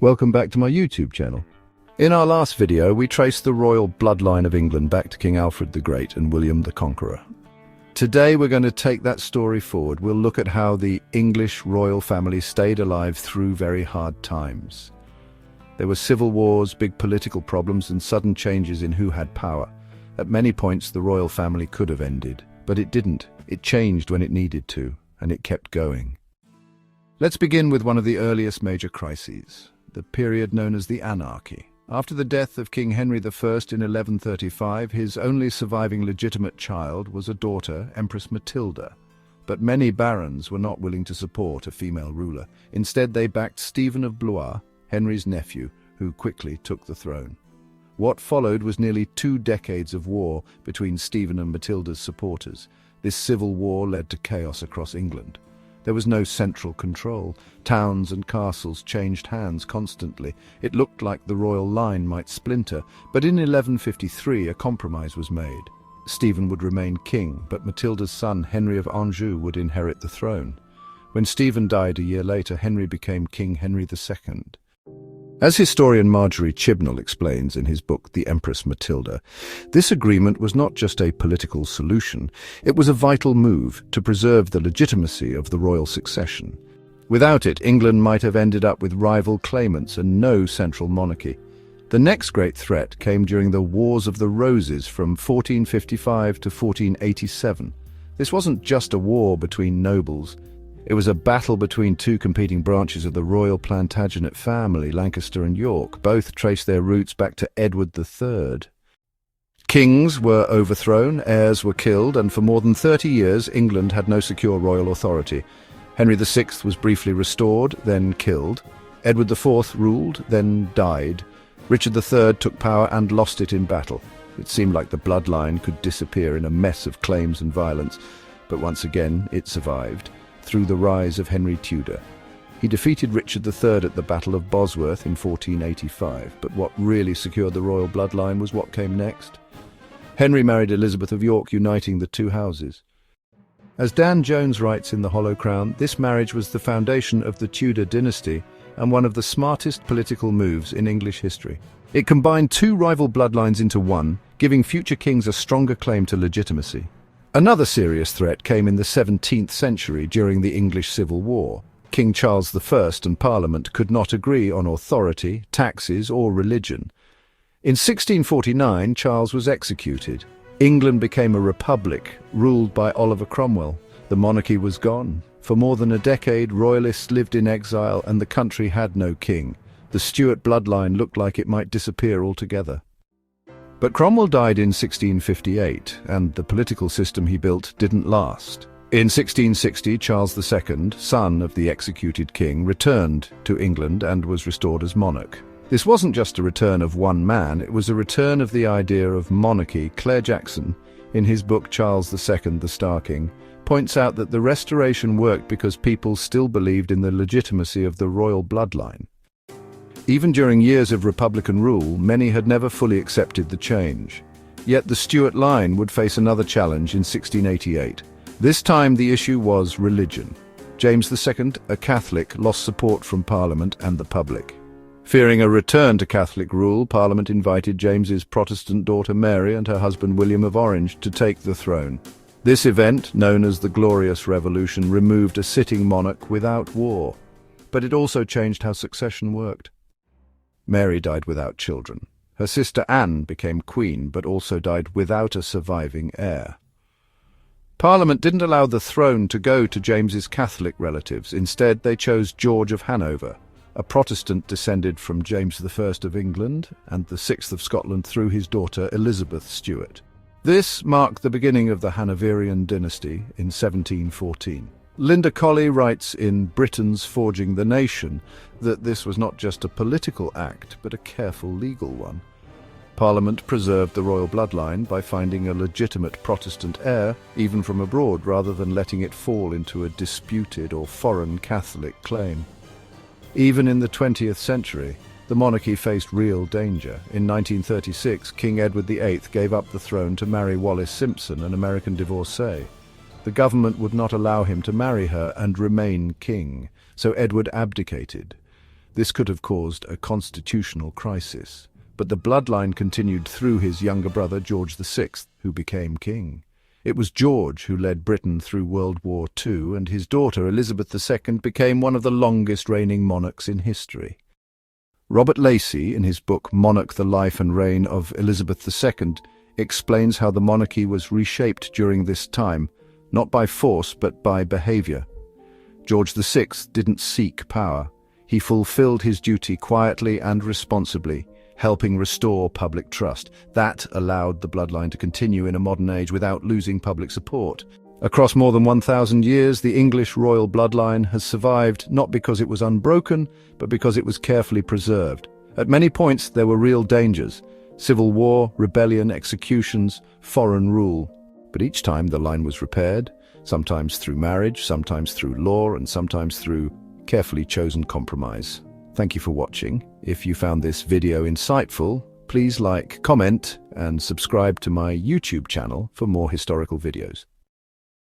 Welcome back to my YouTube channel. In our last video, we traced the royal bloodline of England back to King Alfred the Great and William the Conqueror. Today we're going to take that story forward. We'll look at how the English royal family stayed alive through very hard times. There were civil wars, big political problems, and sudden changes in who had power. At many points, the royal family could have ended, but it didn't. It changed when it needed to, and it kept going. Let's begin with one of the earliest major crises, the period known as the Anarchy. After the death of King Henry I in 1135, his only surviving legitimate child was a daughter, Empress Matilda. But many barons were not willing to support a female ruler. Instead, they backed Stephen of Blois, Henry's nephew, who quickly took the throne. What followed was nearly 2 decades of war between Stephen and Matilda's supporters. This civil war led to chaos across England. There was no central control. Towns and castles changed hands constantly. It looked like the royal line might splinter, but in 1153 a compromise was made. Stephen would remain king, but Matilda's son Henry of Anjou would inherit the throne. When Stephen died a year later, Henry became King Henry II. As historian Marjorie Chibnall explains in his book The Empress Matilda, this agreement was not just a political solution, it was a vital move to preserve the legitimacy of the royal succession. Without it, England might have ended up with rival claimants and no central monarchy. The next great threat came during the Wars of the Roses from 1455 to 1487. This wasn't just a war between nobles. It was a battle between 2 competing branches of the royal Plantagenet family, Lancaster and York. Both traced their roots back to Edward III. Kings were overthrown, heirs were killed, and for more than 30 years England had no secure royal authority. Henry VI was briefly restored, then killed. Edward IV ruled, then died. Richard III took power and lost it in battle. It seemed like the bloodline could disappear in a mess of claims and violence, but once again it survived through the rise of Henry Tudor. He defeated Richard III at the Battle of Bosworth in 1485, but what really secured the royal bloodline was what came next. Henry married Elizabeth of York, uniting the 2 houses. As Dan Jones writes in The Hollow Crown, this marriage was the foundation of the Tudor dynasty and one of the smartest political moves in English history. It combined 2 rival bloodlines into one, giving future kings a stronger claim to legitimacy. Another serious threat came in the 17th century during the English Civil War. King Charles I and Parliament could not agree on authority, taxes, or religion. In 1649, Charles was executed. England became a republic, ruled by Oliver Cromwell. The monarchy was gone. For more than a decade, royalists lived in exile and the country had no king. The Stuart bloodline looked like it might disappear altogether. But Cromwell died in 1658, and the political system he built didn't last. In 1660, Charles II, son of the executed king, returned to England and was restored as monarch. This wasn't just a return of one man, it was a return of the idea of monarchy. Claire Jackson, in his book Charles II, the Star King, points out that the restoration worked because people still believed in the legitimacy of the royal bloodline. Even during years of Republican rule, many had never fully accepted the change. Yet the Stuart line would face another challenge in 1688. This time the issue was religion. James II, a Catholic, lost support from Parliament and the public. Fearing a return to Catholic rule, Parliament invited James's Protestant daughter Mary and her husband William of Orange to take the throne. This event, known as the Glorious Revolution, removed a sitting monarch without war. But it also changed how succession worked. Mary died without children. Her sister Anne became queen, but also died without a surviving heir. Parliament didn't allow the throne to go to James's Catholic relatives. Instead, they chose George of Hanover, a Protestant descended from James I of England and the 6th of Scotland through his daughter Elizabeth Stuart. This marked the beginning of the Hanoverian dynasty in 1714. Linda Colley writes in Britain's Forging the Nation that this was not just a political act, but a careful legal one. Parliament preserved the royal bloodline by finding a legitimate Protestant heir, even from abroad, rather than letting it fall into a disputed or foreign Catholic claim. Even in the 20th century, the monarchy faced real danger. In 1936, King Edward VIII gave up the throne to marry Wallis Simpson, an American divorcee. The government would not allow him to marry her and remain king, so Edward abdicated. This could have caused a constitutional crisis. But the bloodline continued through his younger brother, George VI, who became king. It was George who led Britain through World War II, and his daughter, Elizabeth II, became one of the longest reigning monarchs in history. Robert Lacey, in his book Monarch: The Life and Reign of Elizabeth II, explains how the monarchy was reshaped during this time, not by force but by behavior. George VI didn't seek power. He fulfilled his duty quietly and responsibly, helping restore public trust. That allowed the bloodline to continue in a modern age without losing public support. Across more than 1,000 years, the English royal bloodline has survived not because it was unbroken, but because it was carefully preserved. At many points, there were real dangers: civil war, rebellion, executions, foreign rule. But each time the line was repaired, sometimes through marriage, sometimes through law, and sometimes through carefully chosen compromise. Thank you for watching. If you found this video insightful, please like, comment, and subscribe to my YouTube channel for more historical videos.